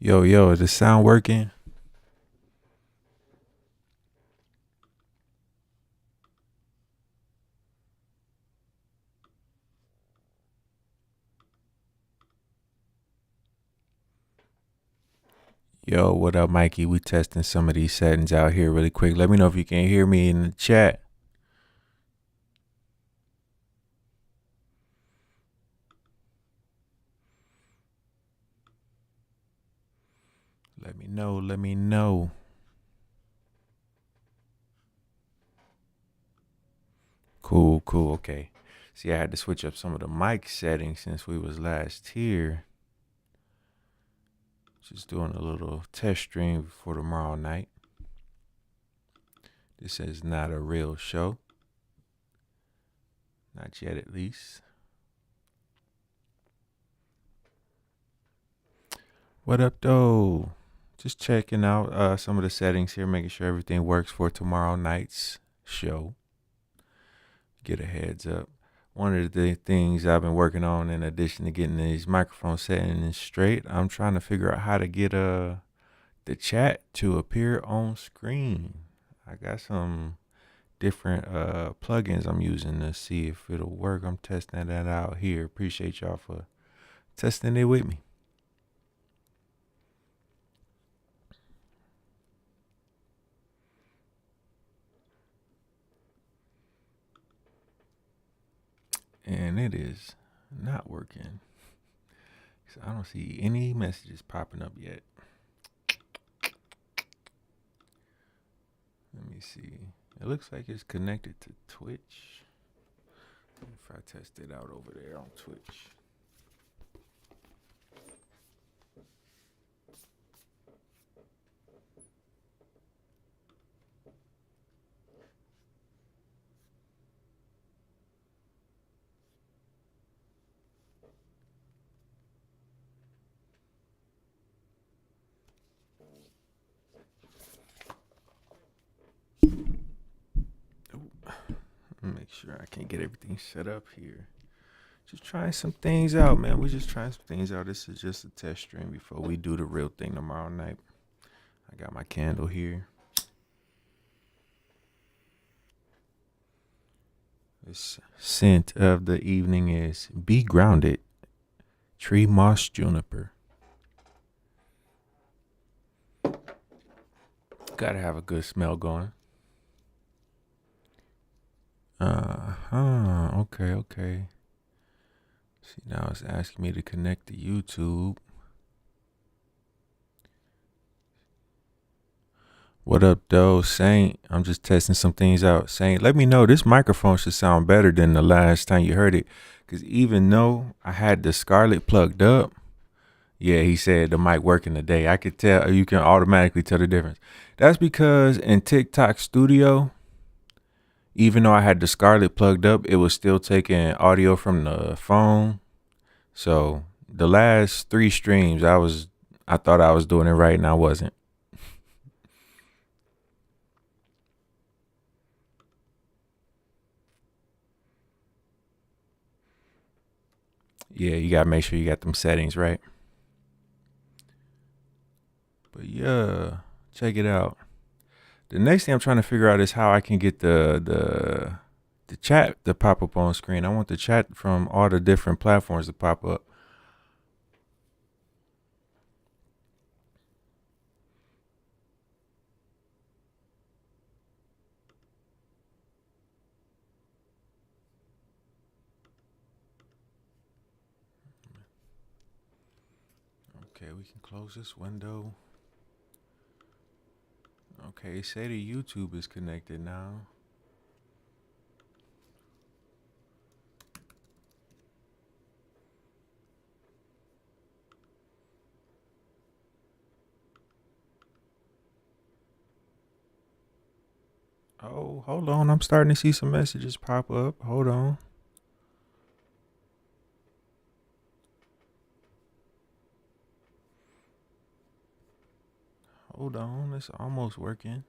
Yo, is the sound working? Yo, what up, Mikey? We testing some of these settings out here really quick. Let me know if you can hear me in the chat. Let me know. Cool, okay. See, I had to switch up some of the mic settings since we was last here. Just doing a little test stream for tomorrow night. This is not a real show. Not yet, at least. What up, though? Just checking out some of the settings here, making sure everything works for tomorrow night's show. Get a heads up. One of the things I've been working on, in addition to getting these microphone settings straight, I'm trying to figure out how to get the chat to appear on screen. I got some different plugins I'm using to see if it'll work. I'm testing that out here. Appreciate y'all for testing it with me. And it is not working. So I don't see any messages popping up yet. Let me see. It looks like it's connected to Twitch. If I test it out over there on Twitch. Make sure I can get everything set up here. Just trying some things out, man. We're just trying some things out. This is just a test stream before we do the real thing tomorrow night. I got my candle here. The scent of the evening is Be Grounded, Tree Moss Juniper. Gotta have a good smell going. Okay. See, now it's asking me to connect to YouTube. What up, though, Saint? I'm just testing some things out. Saint, let me know. This microphone should sound better than the last time you heard it. Because even though I had the Scarlett plugged up, yeah, he said the mic working today. I could tell, you can automatically tell the difference. That's because in TikTok Studio, even though I had the Scarlett plugged up, it was still taking audio from the phone. So the last 3 streams, I thought I was doing it right and I wasn't. Yeah, you gotta make sure you got them settings right. But yeah, check it out. The next thing I'm trying to figure out is how I can get the chat to pop up on screen. I want the chat from all the different platforms to pop up. Okay, we can close this window. Okay, say the YouTube is connected now. Oh, hold on. I'm starting to see some messages pop up. Hold on. Hold on. It's almost working.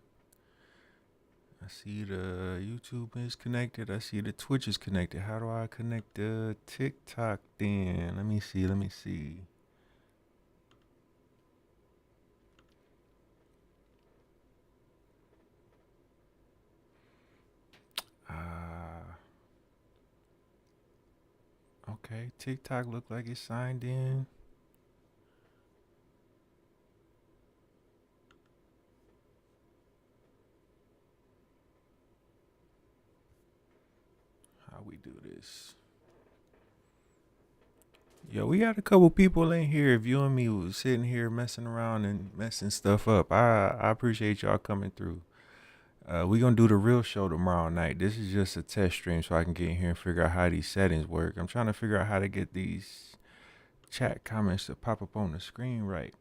I see the YouTube is connected. I see the Twitch is connected. How do I connect the TikTok then? Let me see. Okay, TikTok look like it's signed in. How we do this? Yo, we got a couple people in here. If you and me was sitting here messing around and messing stuff up, I appreciate y'all coming through. We gonna do the real show tomorrow night. This is just a test stream so I can get in here and figure out how these settings work. I'm trying to figure out how to get these chat comments to pop up on the screen right.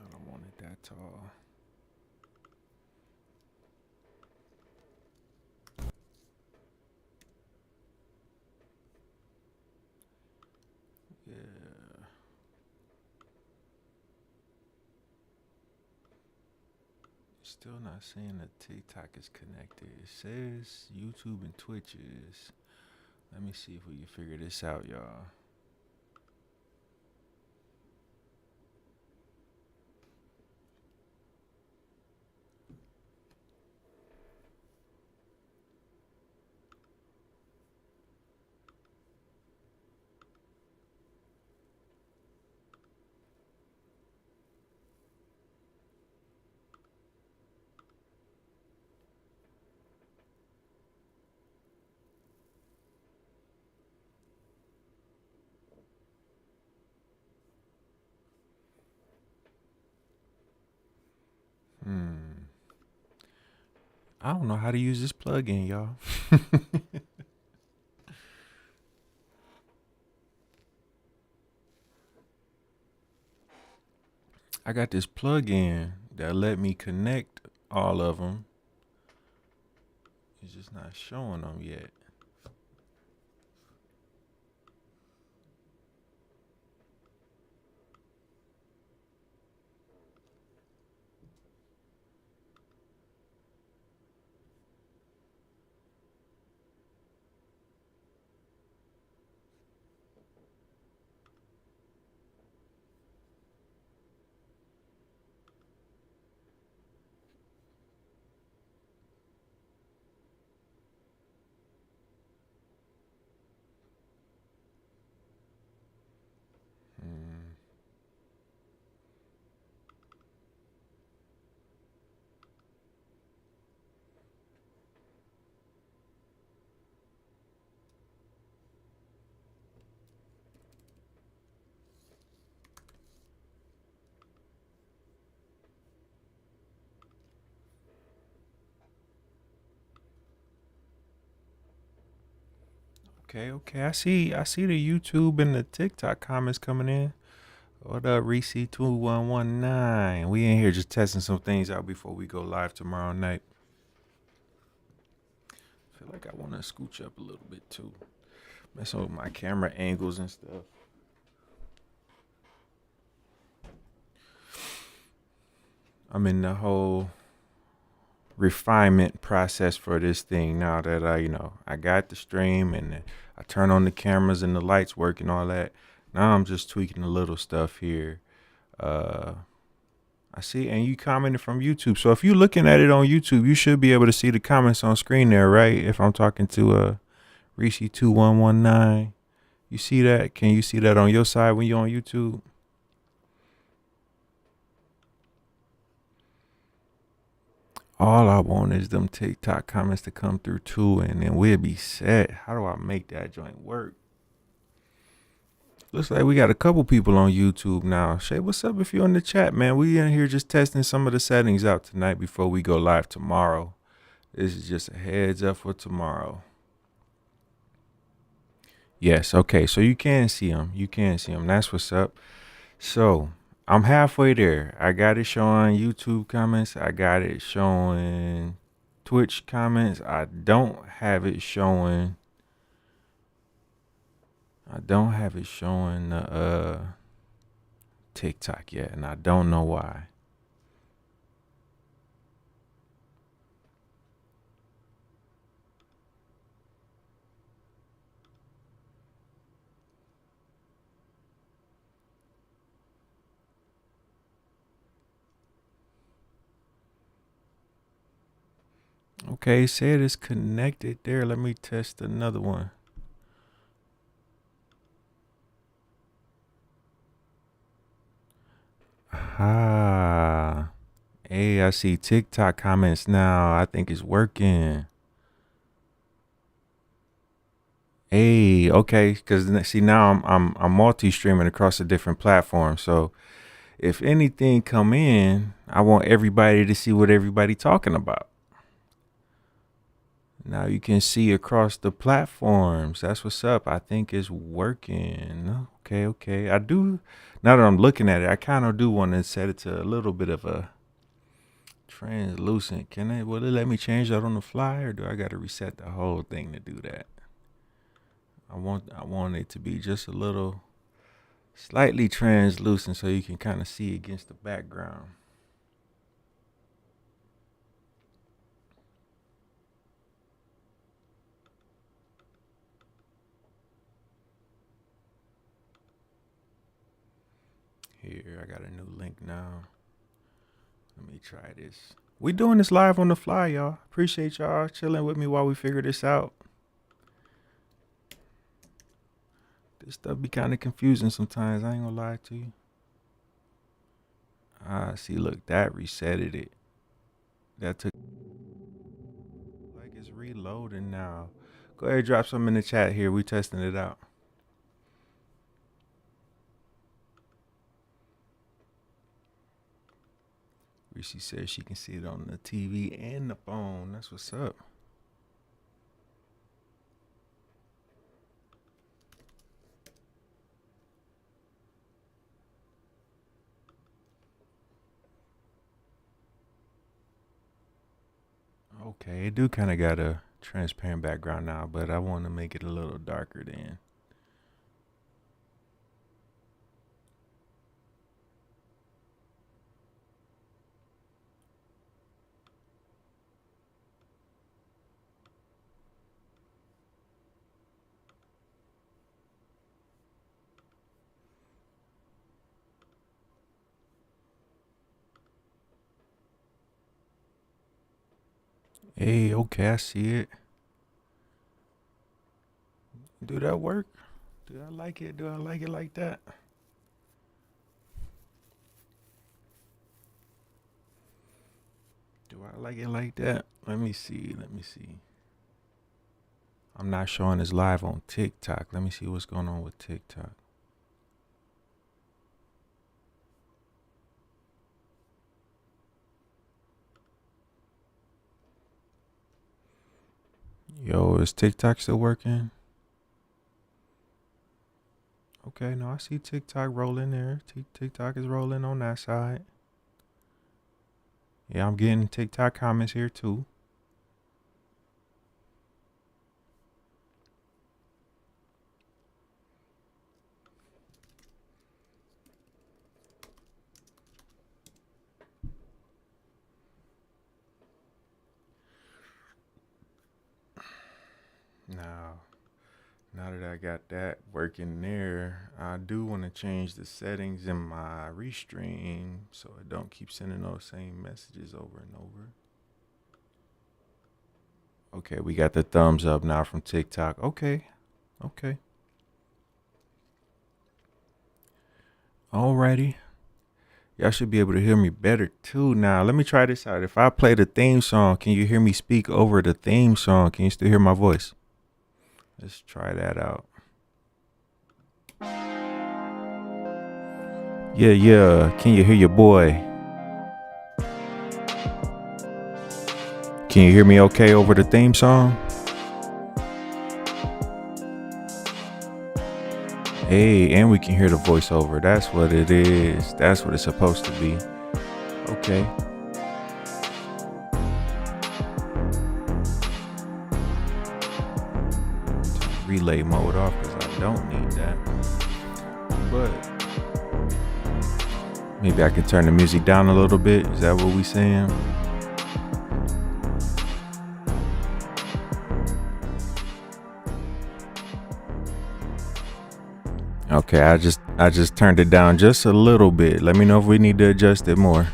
I don't want it that tall. Yeah. Still not seeing that TikTok is connected. It says YouTube and Twitch is. Let me see if we can figure this out, y'all. I don't know how to use this plugin, y'all. I got this plugin that let me connect all of them. It's just not showing them yet. Okay. I see the YouTube and the TikTok comments coming in. What up, Reese2119? We in here just testing some things out before we go live tomorrow night. I feel like I want to scooch up a little bit too. Mess with my camera angles and stuff. I'm in the whole refinement process for this thing now that I got the stream and I turn on the cameras and the lights work and all that. Now I'm just tweaking a little stuff here. I see, and you commented from YouTube. So if you're looking at it on YouTube, you should be able to see the comments on screen there, right? If I'm talking to Reese2119, you see that? Can you see that on your side when you're on YouTube? All I want is them TikTok comments to come through too, and then we'll be set. How do I make that joint work? Looks like we got a couple people on YouTube now. Shay, what's up if you're in the chat, man? We in here just testing some of the settings out tonight before we go live tomorrow. This is just a heads up for tomorrow. Yes, okay, so you can see them. You can see them. That's what's up. So I'm halfway there. I got it showing YouTube comments. I got it showing Twitch comments. I don't have it showing. TikTok yet, and I don't know why. Okay, said it's connected there. Let me test another one. Ah. Hey, I see TikTok comments now. I think it's working. Hey, okay, because see now I'm multi-streaming across the different platforms. So if anything come in, I want everybody to see what everybody talking about. Now you can see across the platforms. That's what's up. I think it's working. Okay. I do. Now that I'm looking at it, I kind of do want to set it to a little bit of a translucent. Will it let me change that on the fly, or do I got to reset the whole thing to do that? I want it to be just a little slightly translucent so you can kind of see against the background. Here, I got a new link now. Let me try this. We doing this live on the fly, y'all. Appreciate y'all chilling with me while we figure this out. This stuff be kind of confusing sometimes. I ain't gonna lie to you. See, look, that resetted it. That took like it's reloading now. Go ahead, drop some in the chat here. We testing it out. She says she can see it on the TV and the phone. That's what's up. Okay, it do kind of got a transparent background now, but I want to make it a little darker then. Hey, okay, I see it. Do that work? Do I like it? Do I like it like that? Do I like it like that? Let me see. I'm not showing this live on TikTok. Let me see what's going on with TikTok. Yo, is TikTok still working? Okay, no, I see TikTok rolling there. TikTok is rolling on that side. Yeah, I'm getting TikTok comments here too. Now that I got that working there, I do want to change the settings in my restream so it don't keep sending those same messages over and over. Okay, we got the thumbs up now from TikTok. Okay. Alrighty. Y'all should be able to hear me better too now. Let me try this out. If I play the theme song, can you hear me speak over the theme song? Can you still hear my voice? Let's try that out. Yeah. Can you hear your boy? Can you hear me okay over the theme song? Hey, and we can hear the voiceover. That's what it is. That's what it's supposed to be. Okay. relay mode off because I don't need that. But maybe I can turn the music down a little bit. Is that what we saying? Okay, I just turned it down just a little bit. Let me know if we need to adjust it more.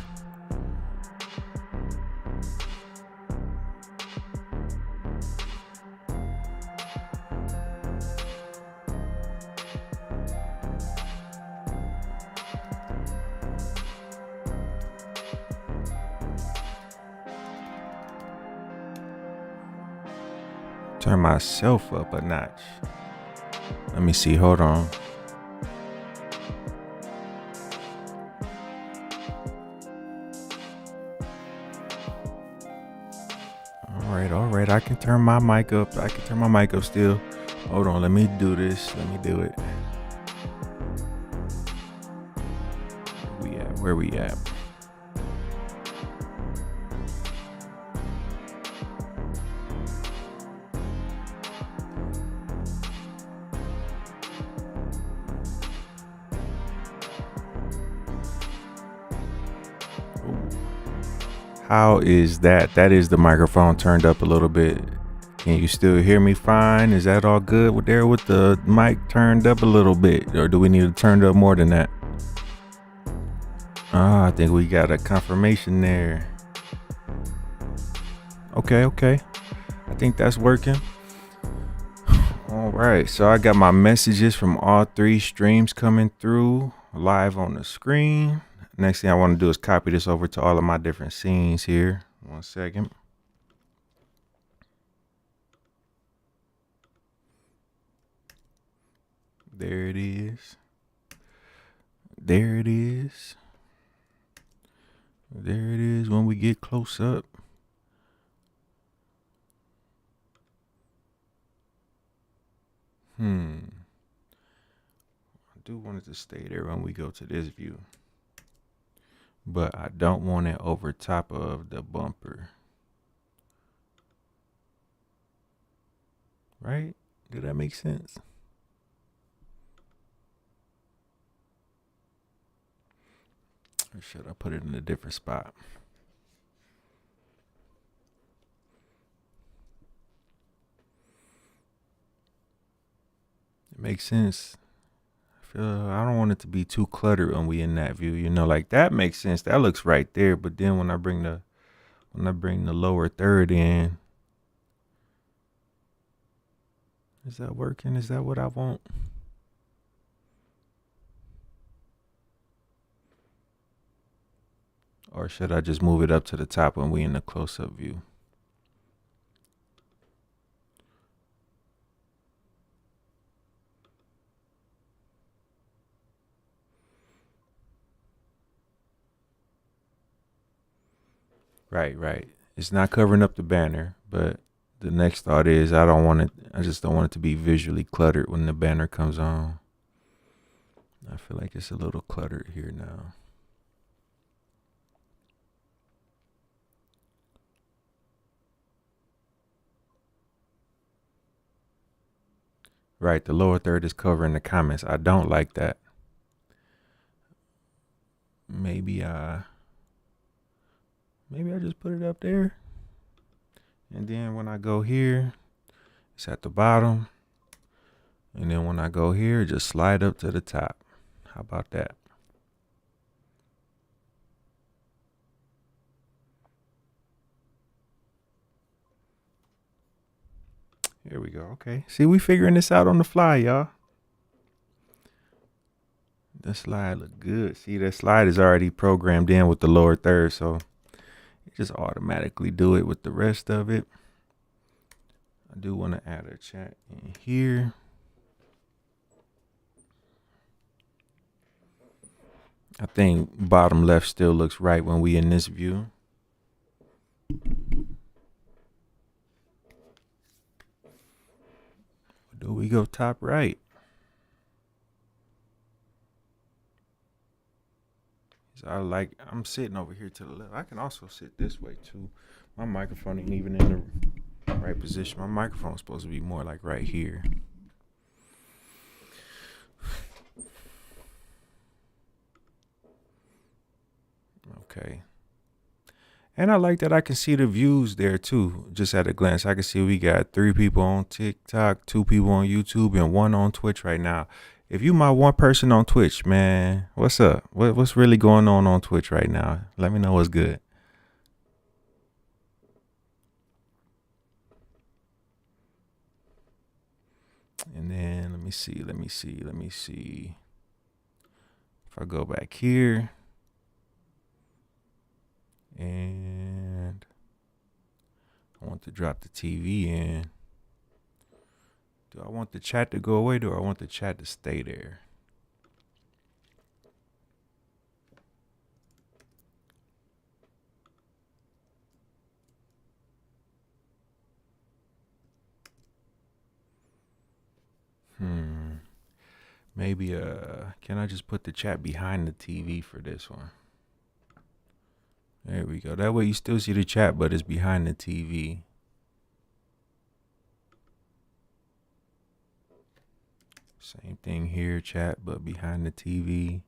Turn myself up a notch. Let me see, hold on. All right, I can turn my mic up. Still. Hold on, let me do this. Let me do it. Where we at? How is that? That is the microphone turned up a little bit. Can you still hear me fine? Is that all good with the mic turned up a little bit? Or do we need to turn it up more than that? I think we got a confirmation there. Okay. I think that's working. All right, so I got my messages from all 3 streams coming through live on the screen. Next thing I want to do is copy this over to all of my different scenes here. 1 second. There it is. There it is when we get close up. I do want it to stay there when we go to this view. But I don't want it over top of the bumper. Right? Did that make sense? Or should I put it in a different spot? It makes sense. I don't want it to be too cluttered when we in that view, like that makes sense. That looks right there. But then when I bring the lower third in, is that working? Is that what I want? Or should I just move it up to the top when we in the close-up view? Right. It's not covering up the banner, but the next thought is I just don't want it to be visually cluttered when the banner comes on. I feel like it's a little cluttered here now. Right, the lower third is covering the comments. I don't like that. Maybe I just put it up there. And then when I go here, it's at the bottom. And then when I go here, just slide up to the top. How about that? Here we go. Okay. See, we figuring this out on the fly, y'all. The slide look good. See, that slide is already programmed in with the lower third, so it just automatically do it with the rest of it. I do want to add a chat in here. I think bottom left still looks right when we in this view. Do we go top right? So I'm sitting over here to the left. I can also sit this way too. My microphone ain't even in the right position. My microphone's supposed to be more like right here. Okay. And I like that I can see the views there too, just at a glance. I can see we got 3 people on TikTok, 2 people on YouTube, and 1 on Twitch right now. If you my one person on Twitch, man, what's up? What's really going on Twitch right now? Let me know what's good. And then let me see. If I go back here and I want to drop the TV in. Do I want the chat to go away? Do I want the chat to stay there? Maybe can I just put the chat behind the TV for this one? There we go. That way you still see the chat, but it's behind the TV. Same thing here, chat, but behind the TV.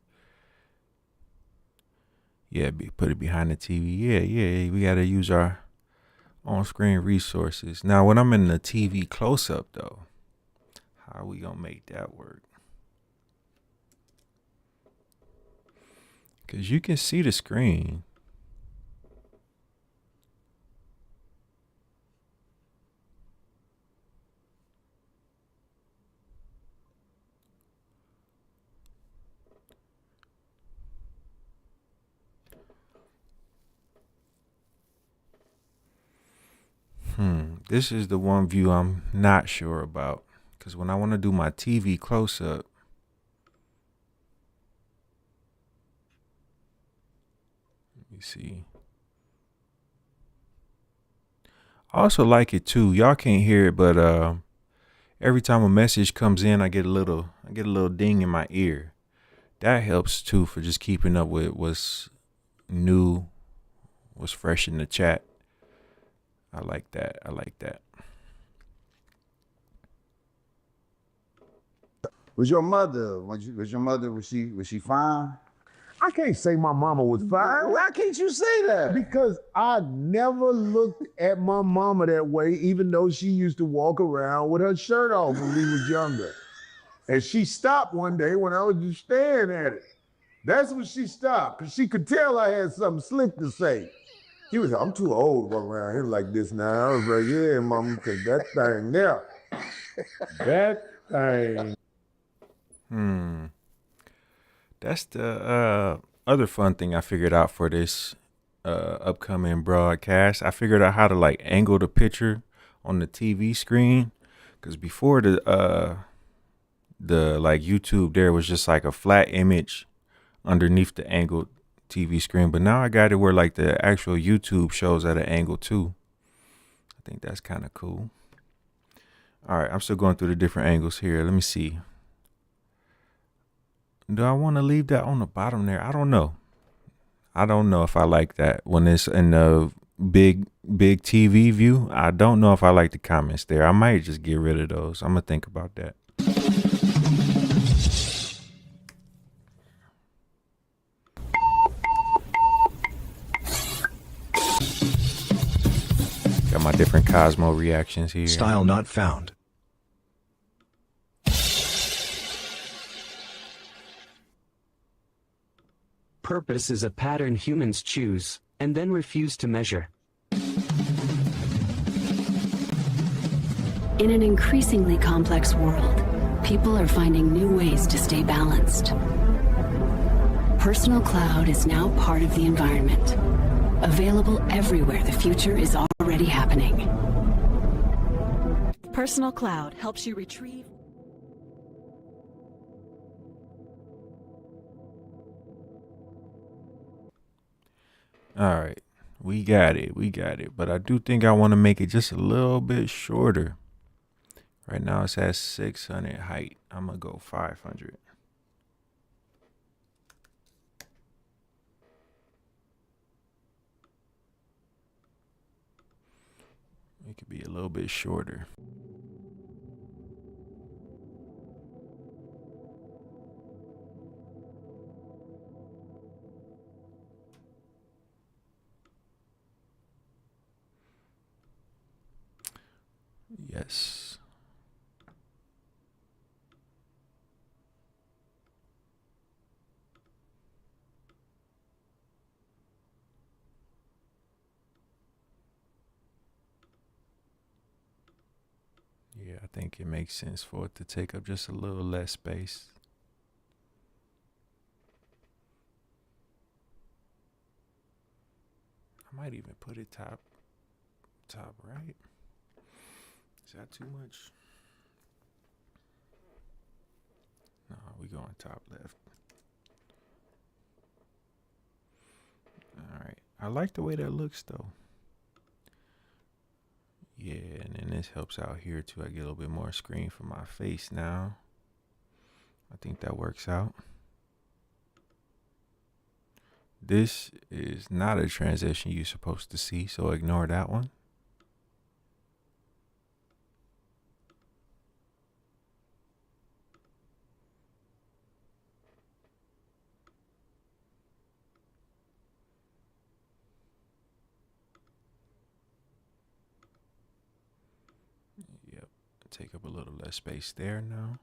Yeah, put it behind the TV. Yeah. We gotta use our on-screen resources. Now, when I'm in the TV close-up, though, how are we gonna make that work? Because you can see the screen. This is the one view I'm not sure about. Because when I want to do my TV close-up, let me see. I also like it too. Y'all can't hear it, but every time a message comes in, I get a little ding in my ear. That helps too for just keeping up with what's new, what's fresh in the chat. I like that. Was your mother? Was she fine? I can't say my mama was fine. Why can't you say that? Because I never looked at my mama that way, even though she used to walk around with her shirt off when we was younger. And she stopped one day when I was just staring at it. That's when she stopped, because she could tell I had something slick to say. She was like, I'm too old to walk around here like this now. I was like, yeah, mama, because that thing there, that thing. That's the other fun thing I figured out for this upcoming broadcast. I figured out how to like angle the picture on the TV screen, because before the like YouTube, there was just like a flat image underneath the angled TV screen, but now I got it where like the actual YouTube shows at an angle too. I think that's kind of cool. All right, I'm still going through the different angles here. Let me see. Do I want to leave that on the bottom there? I don't know. I don't know if I like that when it's in the big TV view. I don't know if I like the comments there. I might just get rid of those. I'm gonna think about that. Got my different Cosmo reactions here. Style not found. Purpose is a pattern humans choose, and then refuse to measure. In an increasingly complex world, people are finding new ways to stay balanced. Personal cloud is now part of the environment. Available everywhere, the future is already happening. Personal cloud helps you retrieve. All right, we got it. But I do think I want to make it just a little bit shorter. Right now it's at 600 height. I'm gonna go 500. It could be a little bit shorter. Yes. Yeah, I think it makes sense for it to take up just a little less space. I might even put it top right. Is that too much? No, we going top left. All right. I like the way that looks though. Yeah, and then this helps out here too. I get a little bit more screen for my face now. I think that works out. This is not a transition you're supposed to see, so ignore that one. Yep, take up a little less space there now.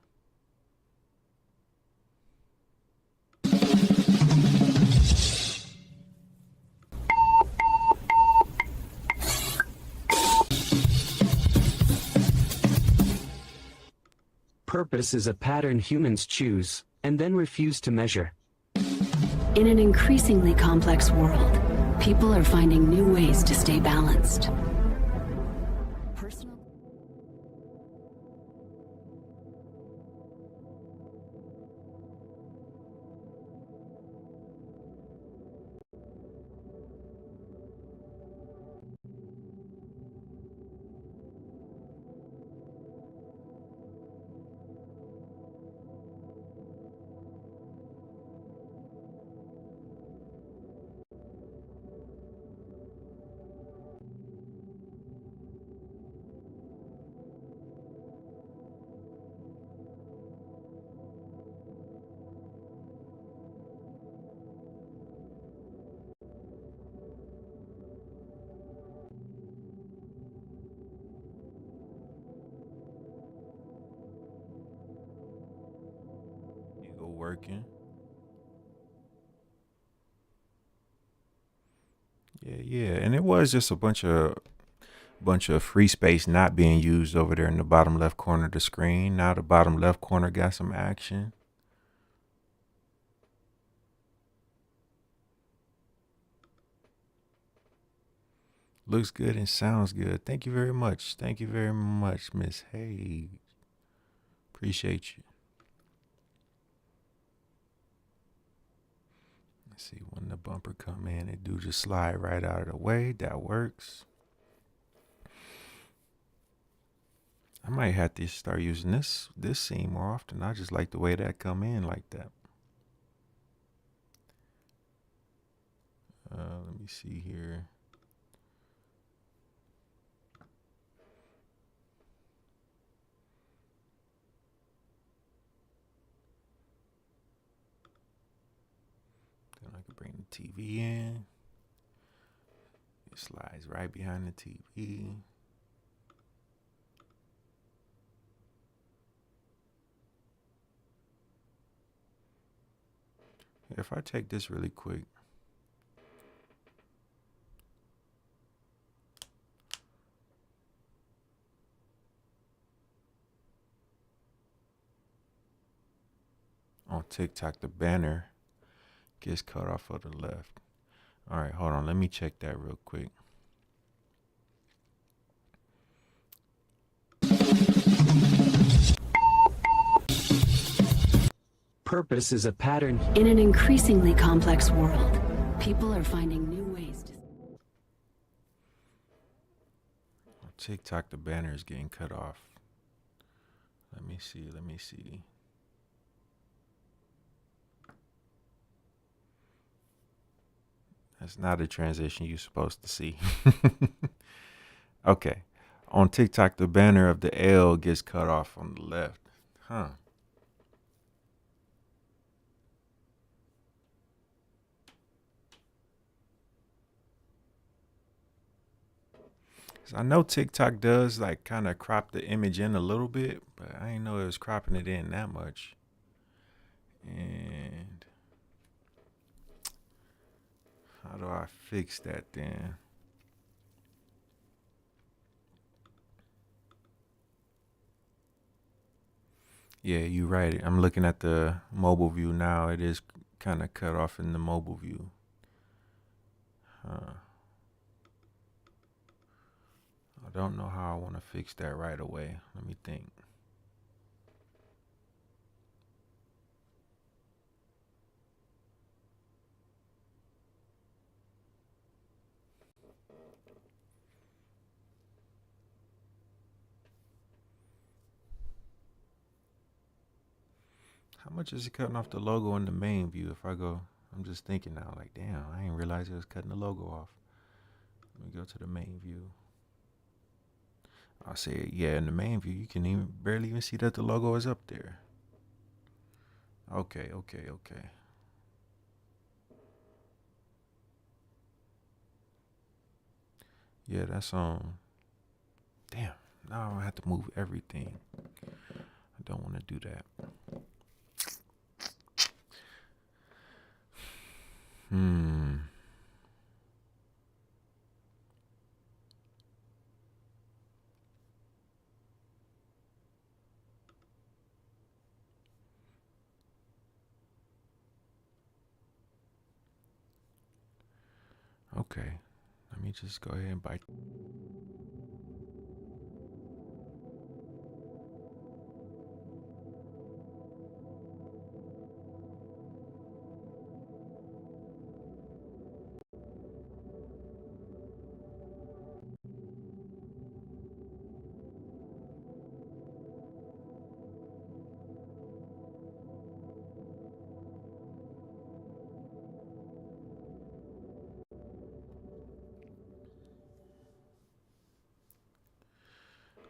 Purpose is a pattern humans choose and then refuse to measure. In an increasingly complex world, people are finding new ways to stay balanced. Personal. You go working. Yeah, and it was just a bunch of free space not being used over there in the bottom left corner of the screen. Now the bottom left corner got some action. Looks good and sounds good. Thank you very much. Thank you very much, Miss Hayes. Appreciate you. Let's see, when the bumper come in, it do just slide right out of the way. That works. I might have to start using this scene more often. I just like the way that come in like that. Let me see here. Then I could bring the TV in. It slides right behind the TV. If I take this really quick. On TikTok, the banner gets cut off of the left. All right, hold on. Let me check that real quick. Purpose is a pattern. In an increasingly complex world, people are finding new ways to. On TikTok, the banner is getting cut off. Let me see. That's not a transition you're supposed to see. Okay. On TikTok, the banner of the L gets cut off on the left. Huh. 'Cause I know TikTok does like kind of crop the image in a little bit, but I didn't know it was cropping it in that much. And how do I fix that then? Yeah, you're right. I'm looking at the mobile view now. It is kind of cut off in the mobile view. I don't know how I want to fix that right away. Let me think. How much is it cutting off the logo in the main view? If I go, I'm just thinking now, like, damn, I didn't realize it was cutting the logo off. Let me go to the main view. I'll say, yeah, in the main view, you can even barely even see that the logo is up there. Okay. Yeah, that's damn, now I have to move everything. I don't want to do that. Okay, let me just go ahead and bite.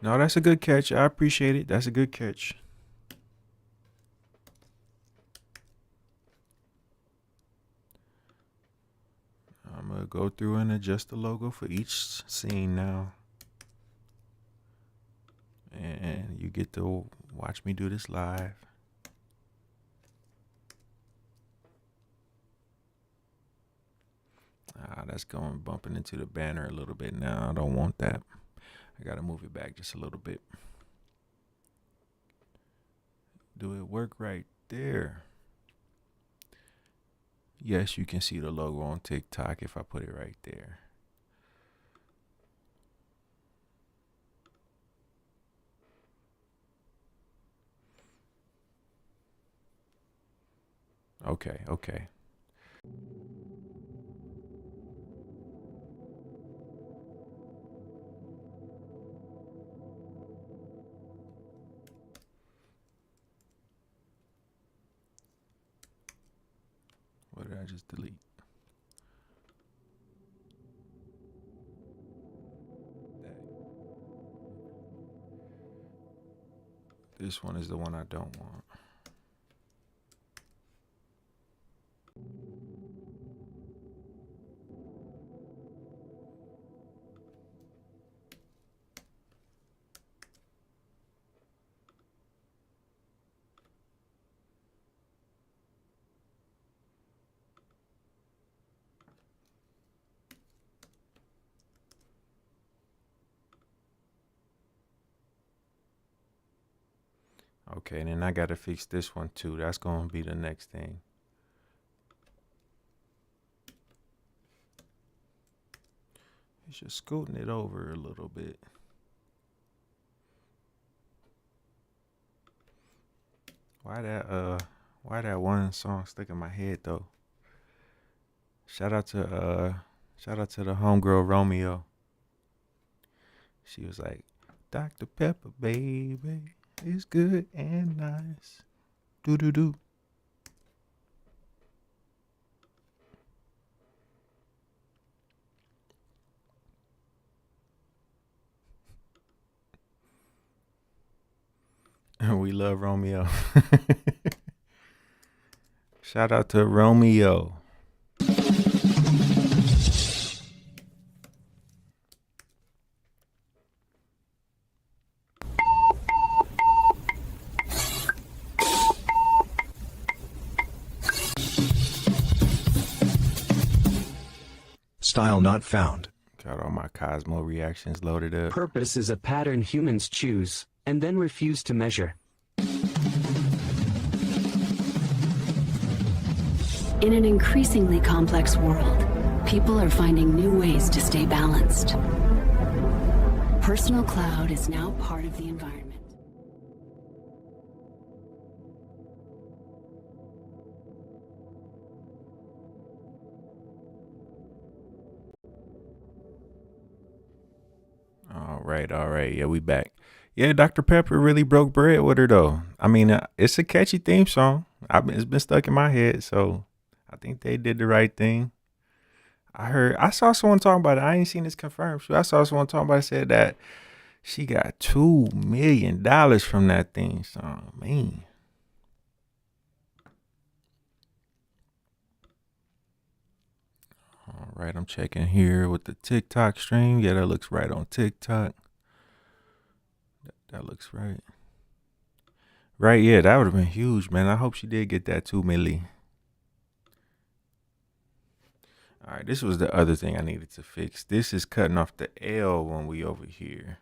No, that's a good catch. I appreciate it. That's a good catch. I'm going to go through and adjust the logo for each scene now. And you get to watch me do this live. That's going bumping into the banner a little bit now. I don't want that. I got to move it back just a little bit. Do it work right there? Yes, you can see the logo on TikTok if I put it right there. Okay. What did I just delete? This one is the one I don't want. Okay, and then I got to fix this one too. That's going to be the next thing. It's just scooting it over a little bit. Why that one song stuck in my head though? Shout out to the homegirl Romeo. She was like, Dr. Pepper, baby, it's good and nice. Do do do. We love Romeo. Shout out to Romeo. Style not found. Got all my Cosmo reactions loaded up. Purpose is a pattern humans choose and then refuse to measure. In an increasingly complex world, people are finding new ways to stay balanced. Personal cloud is now part of the environment. All right. Yeah, we back. Yeah, Dr. Pepper really broke bread with her though. I mean, it's a catchy theme song. It's been stuck in my head, so I think they did the right thing. I saw someone talking about it. I ain't seen this confirmed. So I saw someone talking about it, said that she got $2 million from that theme song. Man. All right, I'm checking here with the TikTok stream. Yeah, that looks right on TikTok. That looks right. Right, yeah, that would have been huge, man. I hope she did get that 2 million. All right, this was the other thing I needed to fix. This is cutting off the L when we over here.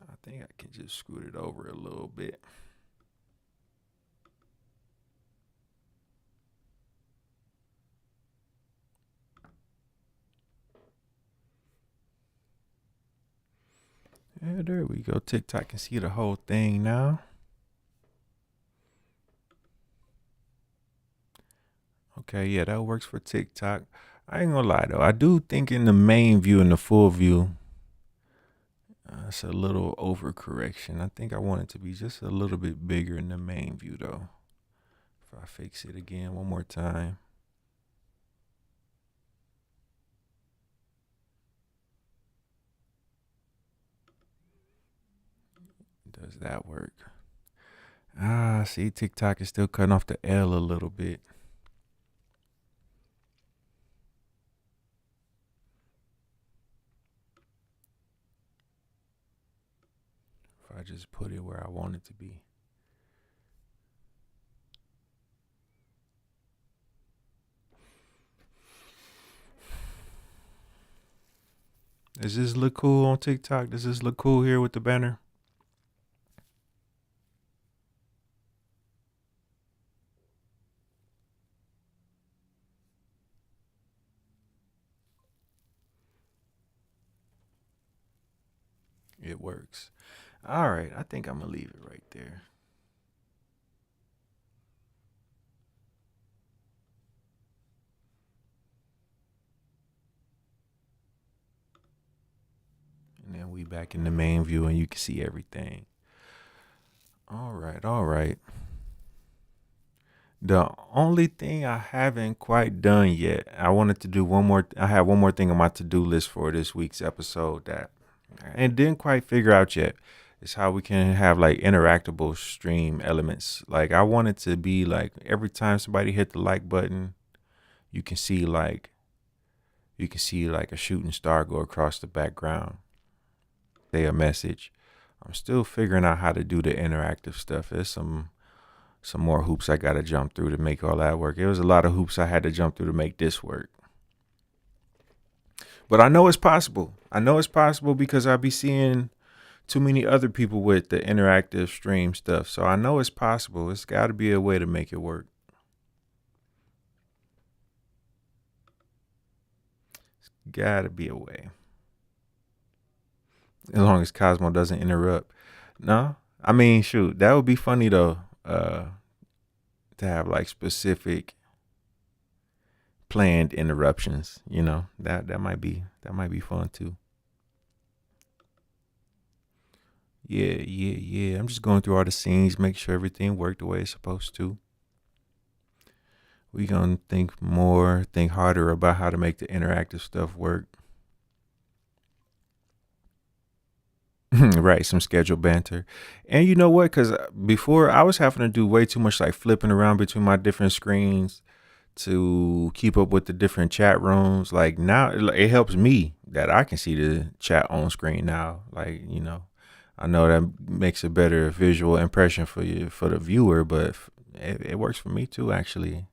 I think I can just scoot it over a little bit. Yeah, there we go. TikTok can see the whole thing now. Okay, yeah, that works for TikTok. I ain't gonna lie though. I do think in the main view and the full view, it's a little overcorrection. I think I want it to be just a little bit bigger in the main view though. If I fix it again one more time. Does that work? See, TikTok is still cutting off the L a little bit. If I just put it where I want it to be. Does this look cool on TikTok? Does this look cool here with the banner? It works. All right, I think I'm gonna leave it right there. And then we back in the main view and you can see everything. All right. The only thing I haven't quite done yet, I wanted to do I have one more thing on my to-do list for this week's episode that I didn't quite figure out yet. Is how we can have like interactable stream elements. Like I want it to be like every time somebody hit the like button, you can see like a shooting star go across the background. Say a message. I'm still figuring out how to do the interactive stuff. There's some more hoops I got to jump through to make all that work. It was a lot of hoops I had to jump through to make this work. But I know it's possible. I know it's possible because I be seeing too many other people with the interactive stream stuff. So I know it's possible. It's got to be a way to make it work. It's got to be a way. As long as Cosmo doesn't interrupt. No, I mean, shoot, that would be funny though. To have like specific planned interruptions, you know, that might be fun too. Yeah. I'm just going through all the scenes, make sure everything worked the way it's supposed to. We gonna think harder about how to make the interactive stuff work. Right, some scheduled banter. And you know what? Because before I was having to do way too much like flipping around between my different screens to keep up with the different chat rooms. Like now it helps me that I can see the chat on screen now. Like, you know, I know that makes a better visual impression for you, for the viewer, but it works for me too, actually.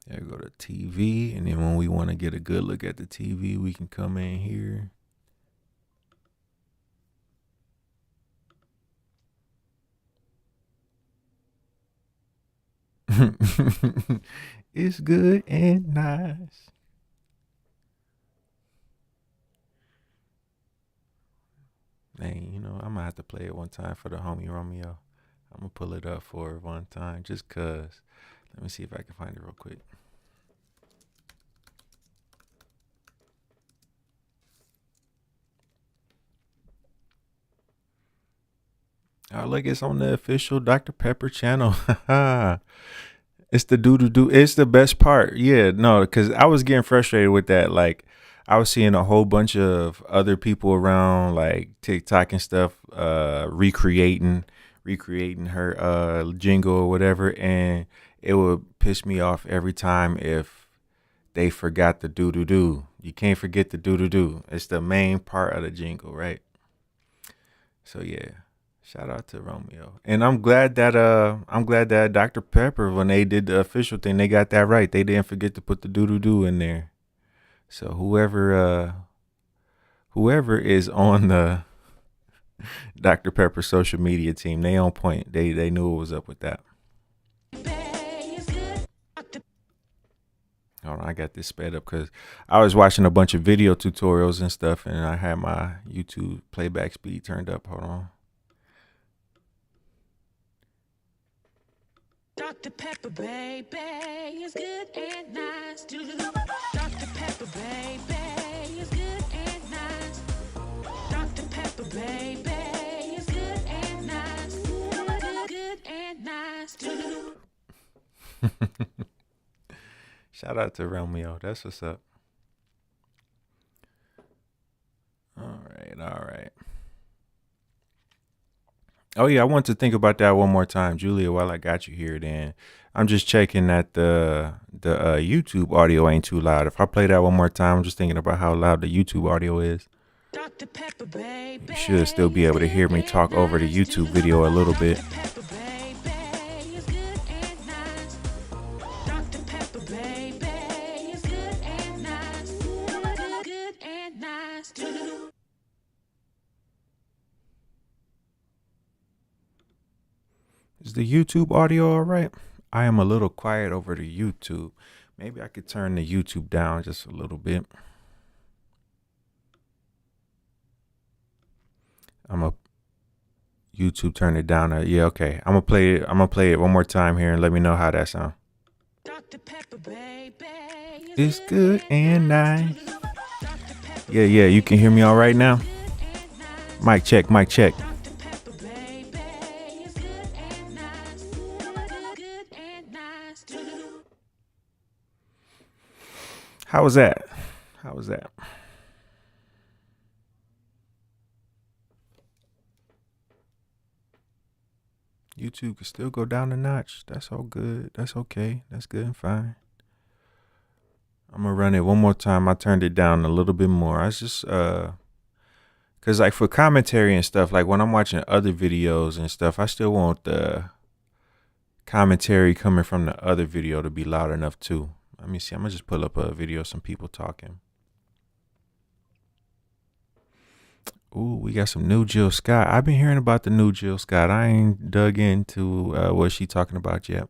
There go to TV, and then when we want to get a good look at the TV, we can come in here. It's good and nice. Dang, you know, I'm gonna have to play it one time for the homie Romeo. I'm gonna pull it up for it one time just cause. Let me see if I can find it real quick. Oh, look, it's on the official Dr. Pepper channel. It's the do. It's the best part. Yeah, no, because I was getting frustrated with that. Like, I was seeing a whole bunch of other people around, like TikTok and stuff, recreating her jingle or whatever, and it would piss me off every time if they forgot the do. You can't forget the do. It's the main part of the jingle, right? So yeah. Shout out to Romeo. And I'm glad that Dr. Pepper, when they did the official thing, they got that right. They didn't forget to put the do in there. So whoever is on the Dr. Pepper social media team, they on point. They knew what was up with that. Hold on, I got this sped up because I was watching a bunch of video tutorials and stuff, and I had my YouTube playback speed turned up. Hold on. Dr. Pepper, baby, is good and nice. Dr. Pepper, baby, is good and nice. Dr. Pepper, baby, is good and nice. Good and nice. Shout out to Romeo. That's what's up. All right. Oh yeah, I want to think about that one more time, Julia. While I got you here, then I'm just checking that the YouTube audio ain't too loud. If I play that one more time, I'm just thinking about how loud the YouTube audio is. Dr. Pepper, baby, You should still be able to hear me talk over the YouTube video a little bit. Pepper, baby, is good and nice. Dr. Pepper, baby, is good and nice. Good and nice. Is the YouTube audio all right? I am a little quiet over the YouTube. Maybe I could turn the YouTube down just a little bit. I'm a YouTube turn it down. Yeah, okay. I'm gonna play it one more time here and let me know how that sounds. Dr. Pepper, baby, It's good and nice. Yeah, you can hear me all right now. Mic check. Dr. Pepper, baby, is good and nice. Good and nice. How was that? YouTube can still go down a notch. That's all good. That's okay. That's good and fine. I'm gonna run it one more time. I turned it down a little bit more. I just cause like for commentary and stuff, like when I'm watching other videos and stuff, I still want the commentary coming from the other video to be loud enough too. Let me see. I'm gonna just pull up a video of some people talking. Ooh, we got some new Jill Scott. I've been hearing about the new Jill Scott. I ain't dug into what she talking about yet.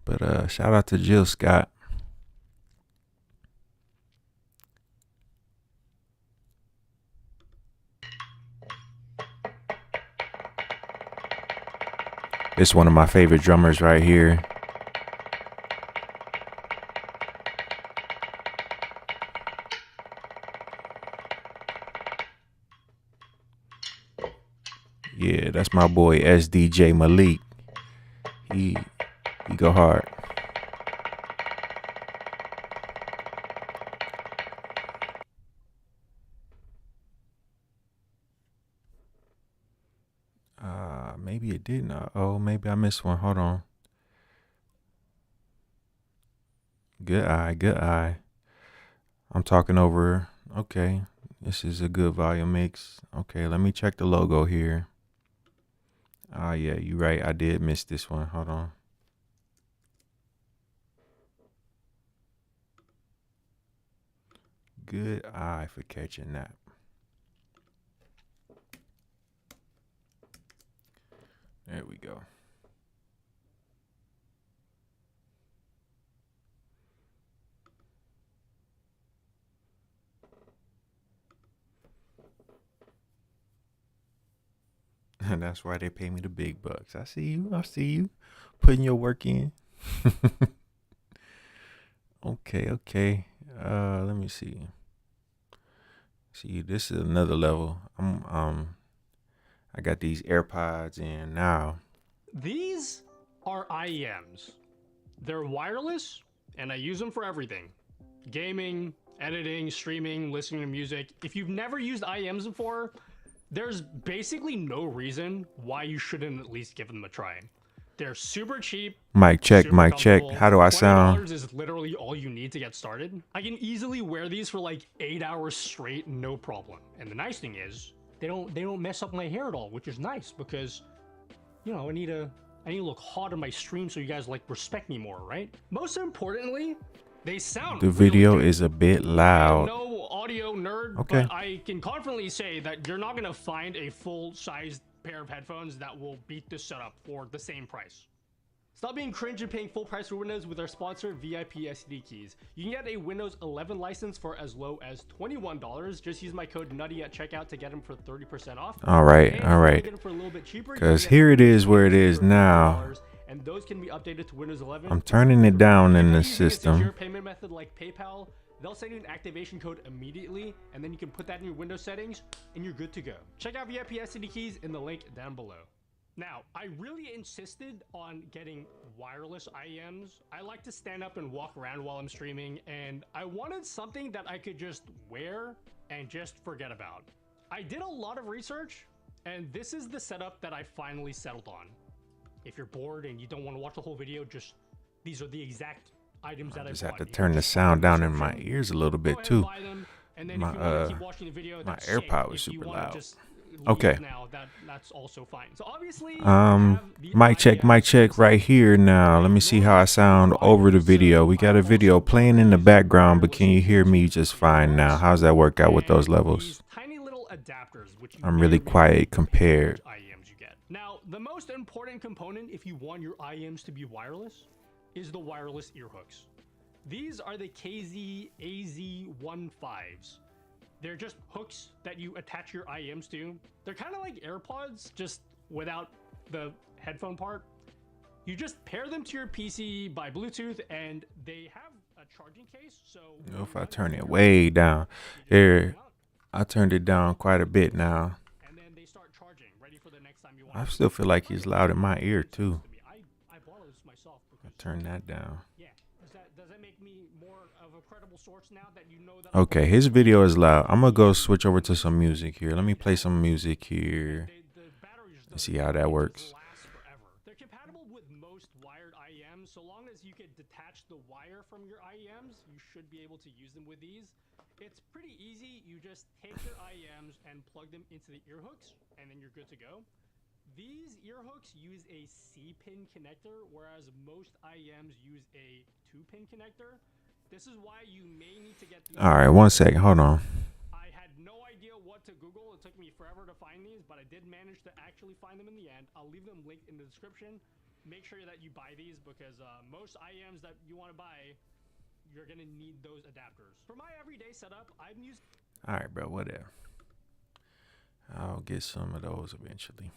But shout out to Jill Scott. This is one of my favorite drummers right here. Yeah, that's my boy SDJ Malik. He go hard. Maybe it didn't. Oh, maybe I missed one. Hold on. Good eye. I'm talking over. Okay. This is a good volume mix. Okay, let me check the logo here. Ah, yeah, you're right. I did miss this one. Hold on. Good eye for catching that. There we go. And that's why they pay me the big bucks. I see you. I see you putting your work in. Okay. Let me see. See, this is another level. I got these AirPods in now. These are IEMs. They're wireless, and I use them for everything. Gaming, editing, streaming, listening to music. If you've never used IEMs before, there's basically no reason why you shouldn't at least give them a try. They're super cheap. Mic check, super mic check. comfortable. How do I sound? $20 is literally all you need to get started. I can easily wear these for like 8 hours straight, no problem. And the nice thing is, they don't mess up my hair at all, which is nice because, you know, I need to look hot on my stream so you guys like respect me more, right? Most importantly, they sound The really video good. is a bit I'm loud. no audio nerd, Okay. but I can confidently say that you're not gonna find a full-sized pair of headphones that will beat this setup for the same price. Stop being cringe and paying full price for Windows with our sponsor, VIP SD Keys. You can get a Windows 11 license for as low as $21. Just use my code NUTTY at checkout to get them for 30% off. All right, And if all you wanna right. get them for a little bit cheaper, you can 'Cause get here it them is where it is for now. $50, and those can be updated to Windows 11. I'm turning it down in the If you use a secure system. payment method like PayPal, they'll send you an activation code immediately, and then you can put that in your Windows settings, and you're good to go. Check out VIP SD Keys in the link down below. Now, I really insisted on getting wireless IEMs. I like to stand up and walk around while I'm streaming, and I wanted something that I could just wear and just forget about. I did a lot of research, and this is the setup that I finally settled on. If you're bored and you don't want to watch the whole video, just these are the exact items that I Just bought. have to You can turn the just find sound them in down in my description. ears a little Go bit ahead and too. buy them, and then My, if you want to keep watching the video, my that's AirPod sick. was If you super wanna loud. just leave Okay. now, that's also fine. So obviously, Mic check right here now. Let me see how I sound over the video. We got a video playing in the background, but can you hear me just fine now? How's that work out with those levels? Tiny little adapters, which you I'm may really or may not quiet need depending on compared. which IEMs you get. Now, the most important component if you want your IEMs to be wireless is the wireless ear hooks. These are the KZ AZ15s. They're just hooks that you attach your IEMs to. They're kind of like AirPods, just without the headphone part. You just pair them to your PC by Bluetooth, and they have a charging case. So If I turn it way down, here, I turned it down quite a bit now. and then they start charging, ready for the next time you want. I still feel like he's loud in my ear too. I bought this myself because Turn that down. yeah. Does that make me more of a credible source now that you know that? Okay, his video is loud. I'm gonna go switch over to some music here. Let me play some music here. The battery just Let's see how that works. lasts forever. They're compatible with most wired IEMs, so long as you can detach the wire from your IEMs, you should be able to use them with these. It's pretty easy. You just take your IEMs and plug them into the ear hooks, and then you're good to go. These ear hooks use a C-pin connector, whereas most IEMs use a 2-pin connector. This is why you may need to get these. All right, 1 second. Hold on. I had no idea what to Google. It took me forever to find these, but I did manage to actually find them in the end. I'll leave them linked in the description. Make sure that you buy these because most IEMs that you want to buy, you're going to need those adapters. For my everyday setup, I'm using... All right, bro. Whatever. I'll get some of those eventually.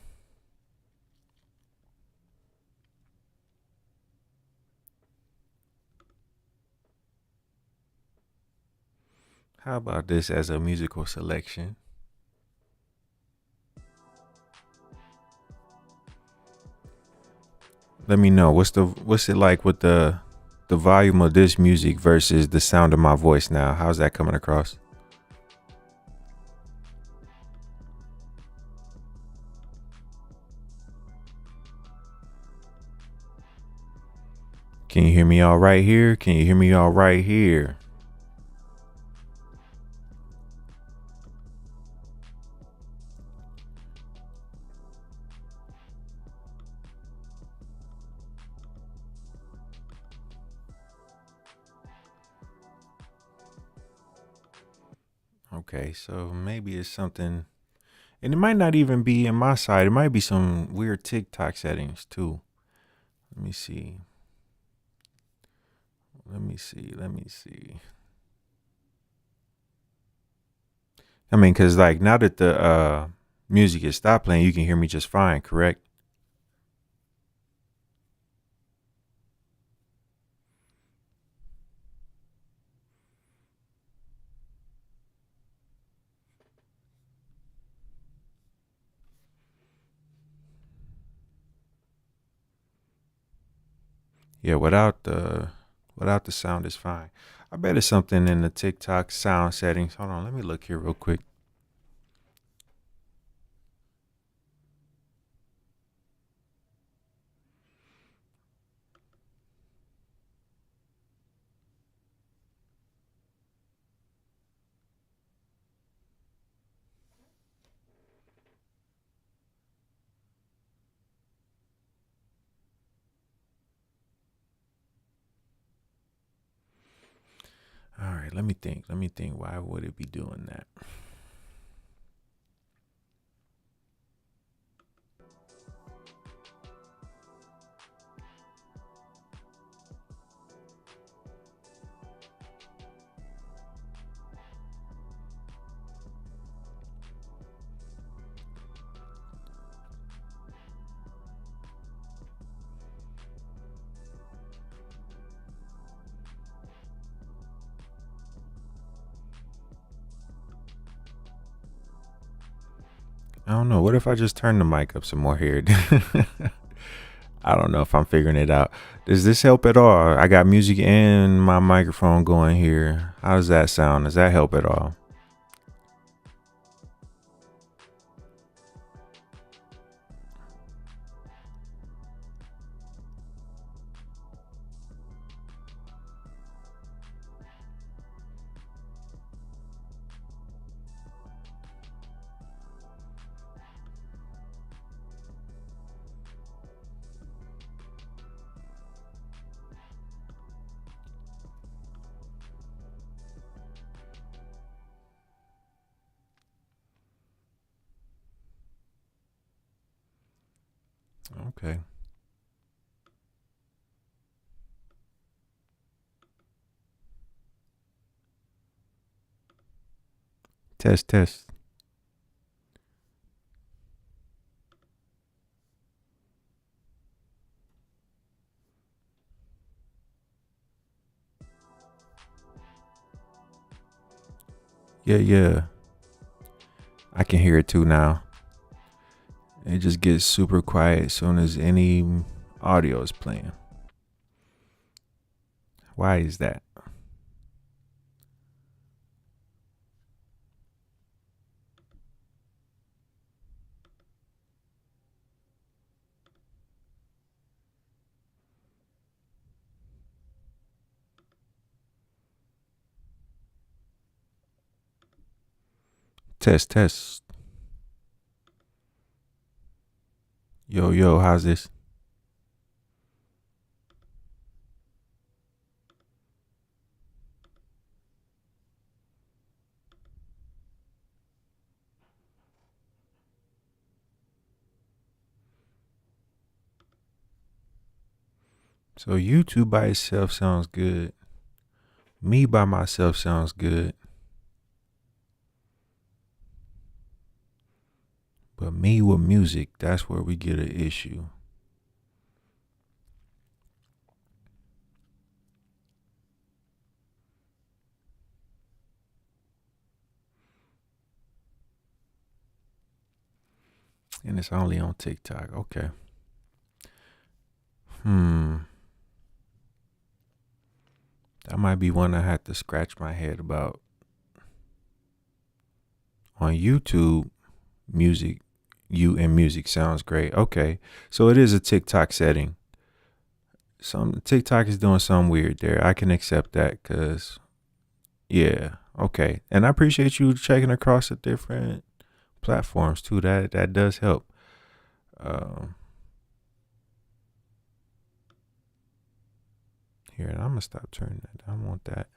How about this as a musical selection? Let me know what's it like with the volume of this music versus the sound of my voice now. How's that coming across? Can you hear me all right here? Can you hear me all right here? Okay, so maybe it's something, and it might not even be in my side. It might be some weird TikTok settings too. Let me see. Let me see. Let me see. I mean, cause like now that the music has stopped playing, you can hear me just fine, correct? Yeah, without the sound is fine. I bet it's something in the TikTok sound settings. Hold on, let me look here real quick. All right, let me think. Let me think. Why would it be doing that? I don't know. What if I just turn the mic up some more here? I don't know if I'm figuring it out. Does this help at all? I got music and my microphone going here. How does that sound? Does that help at all? Okay. Test, test. Yeah, yeah. I can hear it too now. It just gets super quiet as soon as any audio is playing. Why is that? Test, test. Yo, yo, how's this? So YouTube by itself sounds good. Me by myself sounds good. But me with music, that's where we get an issue. And it's only on TikTok. Okay. That might be one I have to scratch my head about. On YouTube, music, you and music sounds great. Okay. So it is a TikTok setting. Some TikTok is doing something weird there. I can accept that because, yeah. Okay. And I appreciate you checking across the different platforms too. That does help. Here, I'm gonna stop turning that. I don't want that.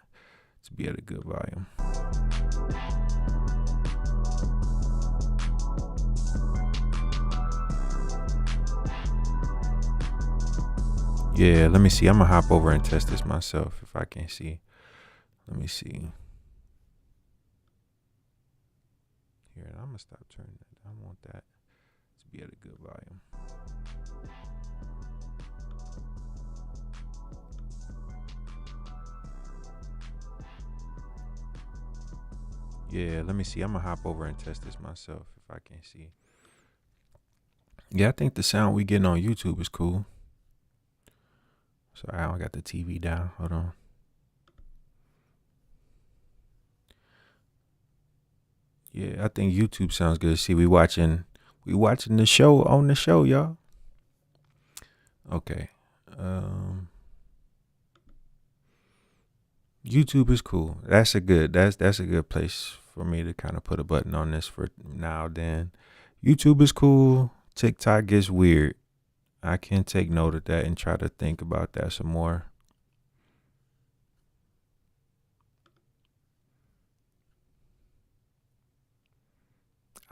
to be at a good volume. Yeah, let me see. I'm gonna hop over and test this myself if I can see. Let me see. Here, I'm gonna stop turning that. I want that to be at a good volume. Yeah, let me see. I'm gonna hop over and test this myself if I can see. Yeah, I think the sound we getting on YouTube is cool. Sorry, I don't got the TV down. Hold on. Yeah, I think YouTube sounds good. See, we watching the show on the show, y'all. Okay. YouTube is cool. That's a good place for me to kind of put a button on this for now. Then YouTube is cool. TikTok gets weird. I can take note of that and try to think about that some more.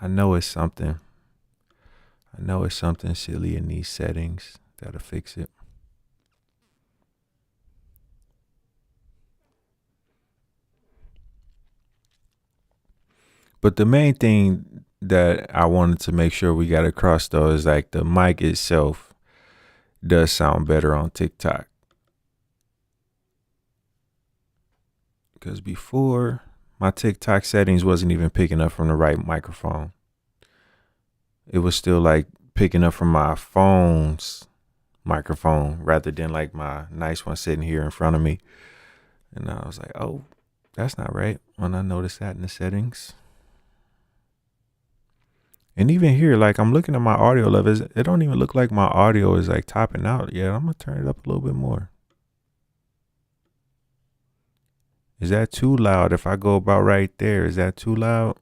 I know it's something silly in these settings that'll fix it. But the main thing that I wanted to make sure we got across though is like the mic itself does sound better on TikTok. Because before, my TikTok settings wasn't even picking up from the right microphone. It was still like picking up from my phone's microphone rather than like my nice one sitting here in front of me. And I was like, oh, that's not right when I noticed that in the settings. And even here, like I'm looking at my audio levels, it don't even look like my audio is like topping out yet. I'm gonna turn it up a little bit more. Is that too loud? If I go about right there, is that too loud?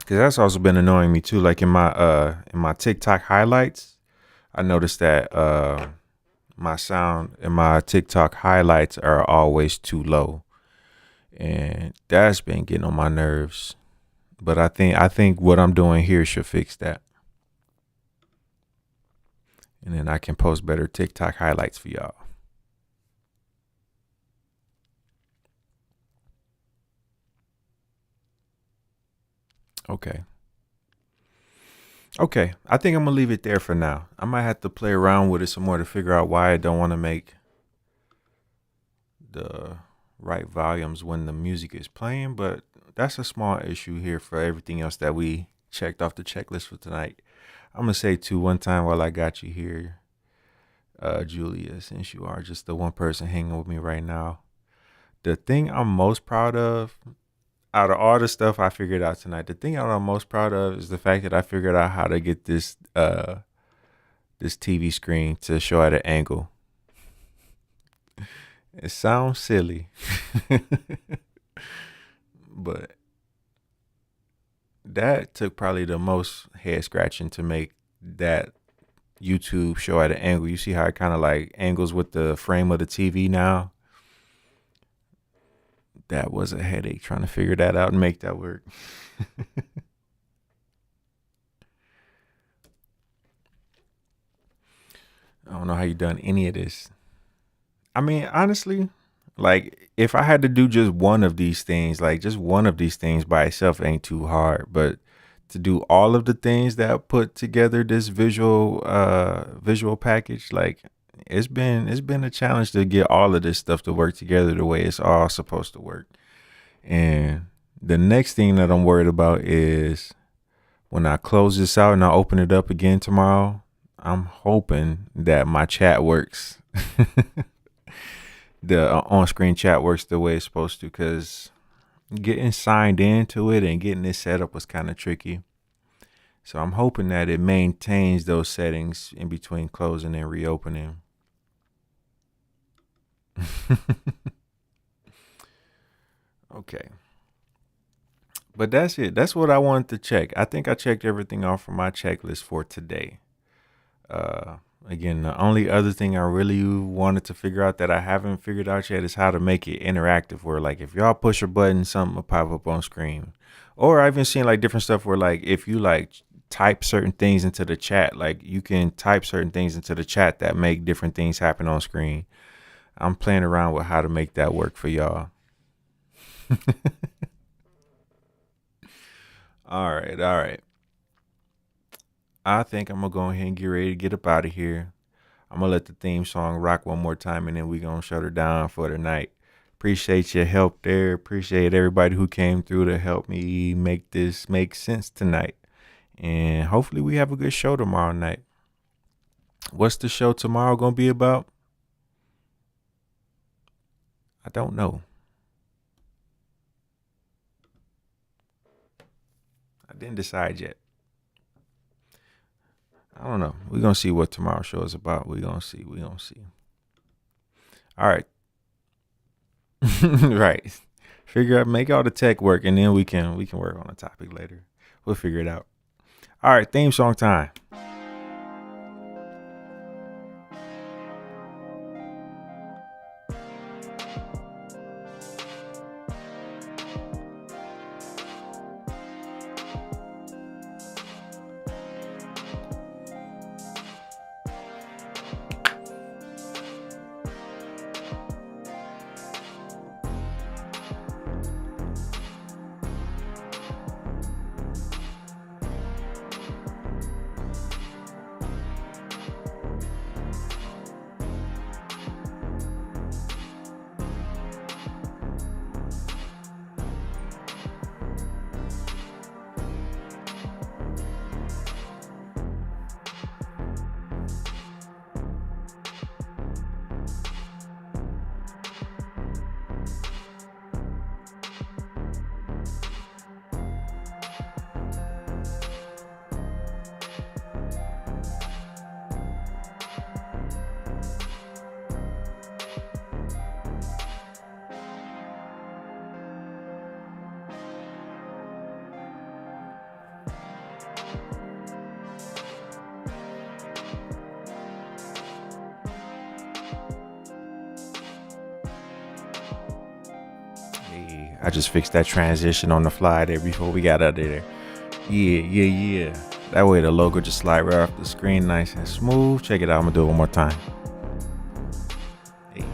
Because that's also been annoying me too. Like in my TikTok highlights, I noticed that my sound in my TikTok highlights are always too low, and that's been getting on my nerves. But I think what I'm doing here should fix that. And then I can post better TikTok highlights for y'all. Okay. I think I'm going to leave it there for now. I might have to play around with it some more to figure out why I don't want to make the right volumes when the music is playing, but that's a small issue here for everything else that we checked off the checklist for tonight. I'm going to say too, one time while I got you here, Julia, since you are just the one person hanging with me right now, the thing I'm most proud of out of all the stuff I figured out tonight, the thing I'm most proud of is the fact that I figured out how to get this TV screen to show at an angle. It sounds silly, but that took probably the most head scratching to make that YouTube show at an angle. You see how it kind of like angles with the frame of the TV now? That was a headache trying to figure that out and make that work. I don't know how you done any of this. I mean, honestly, like if I had to do just one of these things, like just one of these things by itself ain't too hard, but to do all of the things that put together this visual package, like it's been a challenge to get all of this stuff to work together the way it's all supposed to work. And the next thing that I'm worried about is when I close this out and I open it up again tomorrow, I'm hoping that my chat works. The on-screen chat works the way it's supposed to, because getting signed into it and getting this set up was kind of tricky. So I'm hoping that it maintains those settings in between closing and reopening. Okay. But that's it. That's what I wanted to check. I think I checked everything off from my checklist for today. Again, the only other thing I really wanted to figure out that I haven't figured out yet is how to make it interactive. Where like if y'all push a button, something will pop up on screen. Or I've even seen like different stuff where like if you like type certain things into the chat, like you can type certain things into the chat that make different things happen on screen. I'm playing around with how to make that work for y'all. All right, all right. I think I'm gonna go ahead and get ready to get up out of here. I'm gonna let the theme song rock one more time and then we gonna shut her down for the night. Appreciate your help there. Appreciate everybody who came through to help me make this make sense tonight. And hopefully we have a good show tomorrow night. What's the show tomorrow gonna be about? I don't know. I didn't decide yet. I don't know. We're gonna see what tomorrow's show is about. We're gonna see. All right. Right. Figure out, make all the tech work, and then we can work on the topic later. We'll figure it out. All right, theme song time. I just fixed that transition on the fly there before we got out of there. Yeah. That way the logo just slide right off the screen nice and smooth. Check it out. I'm going to do it one more time. Hey.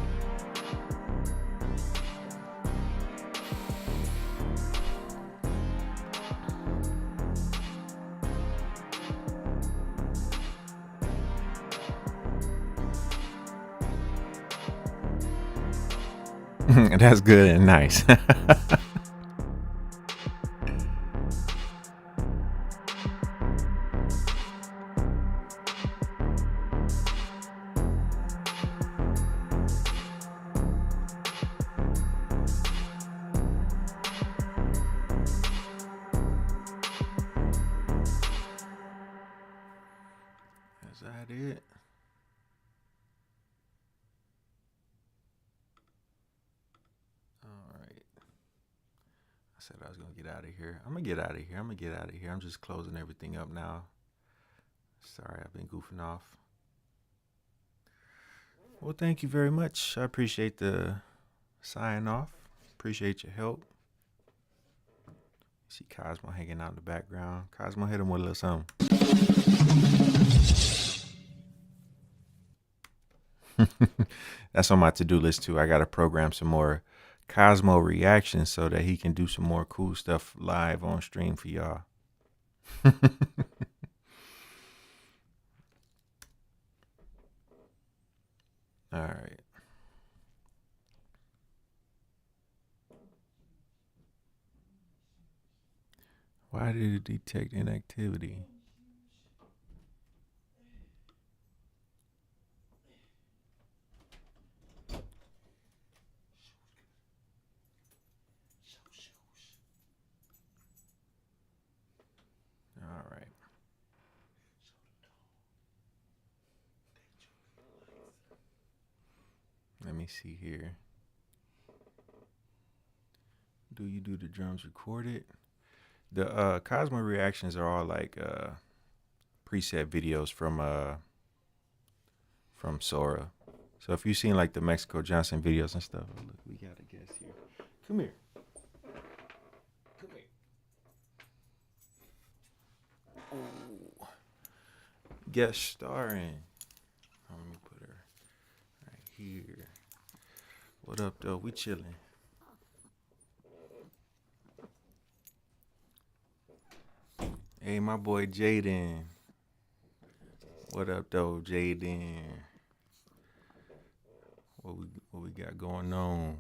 That's good and nice. Is that it? All right. I said I was going to get out of here. I'm going to get out of here. I'm just closing everything up now. Sorry, I've been goofing off. Well, thank you very much. I appreciate the sign off. Appreciate your help. See Cosmo hanging out in the background. Cosmo, hit him with a little something. That's on my to-do list too. I got to program some more Cosmo reactions so that he can do some more cool stuff live on stream for y'all. All right. Why did it detect inactivity? All right. Let me see here. Do you do the drums recorded? The Cosmo reactions are all like preset videos from from Sora. So if you've seen like the Mexico Johnson videos and stuff, look, we got a guest here. Come here. Come here. Oh. Guest starring. Oh, let me put her right here. What up, though? We chilling. Hey, my boy Jaden. What up, though, Jaden? What we got going on?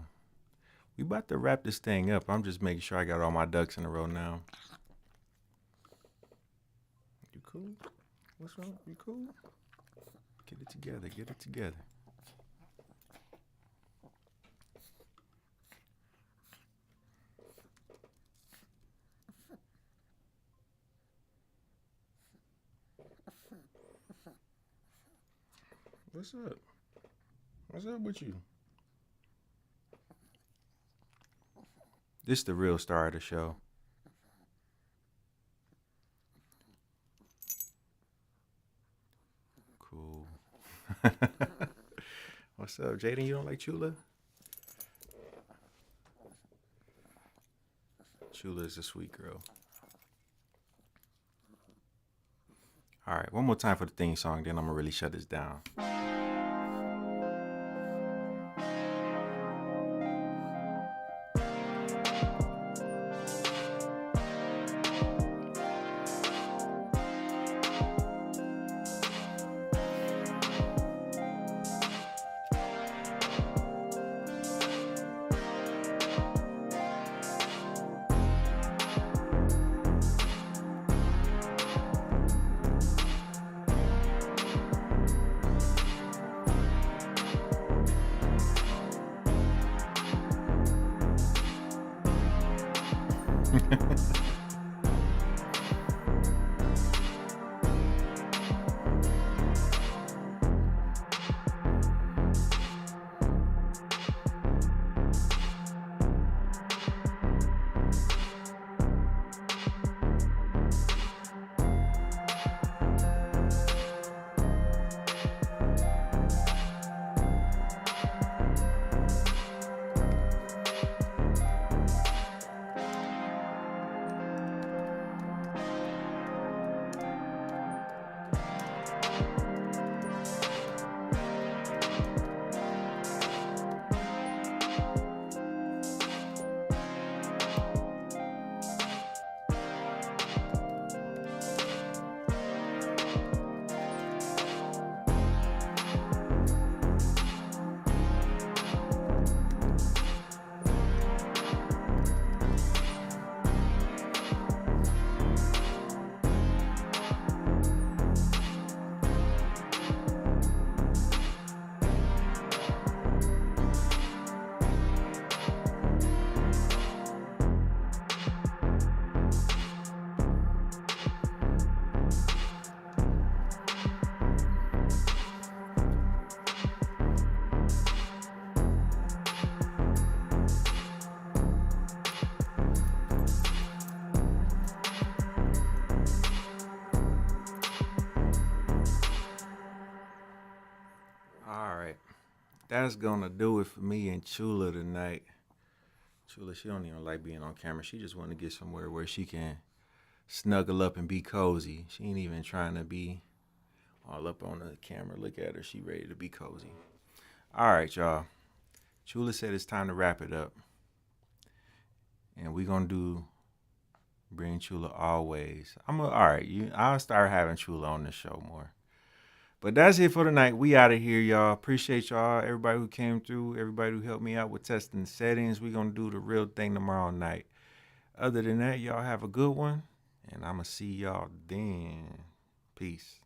We about to wrap this thing up. I'm just making sure I got all my ducks in a row now. You cool? What's wrong? You cool? Get it together. Get it together. What's up? What's up with you? This is the real star of the show. Cool. What's up, Jaden? You don't like Chula? Chula is a sweet girl. All right, one more time for the theme song, then I'm gonna really shut this down. That's gonna do it for me and Chula tonight. Chula, she don't even like being on camera. She just want to get somewhere where she can snuggle up and be cozy. She ain't even trying to be all up on the camera. Look at her. She ready to be cozy. All right, y'all. Chula said it's time to wrap it up. And we gonna do bring Chula always. All right, I'll start having Chula on the show more. But that's it for tonight. We out of here, y'all. Appreciate y'all, everybody who came through, everybody who helped me out with testing the settings. We're going to do the real thing tomorrow night. Other than that, y'all have a good one, and I'm going to see y'all then. Peace.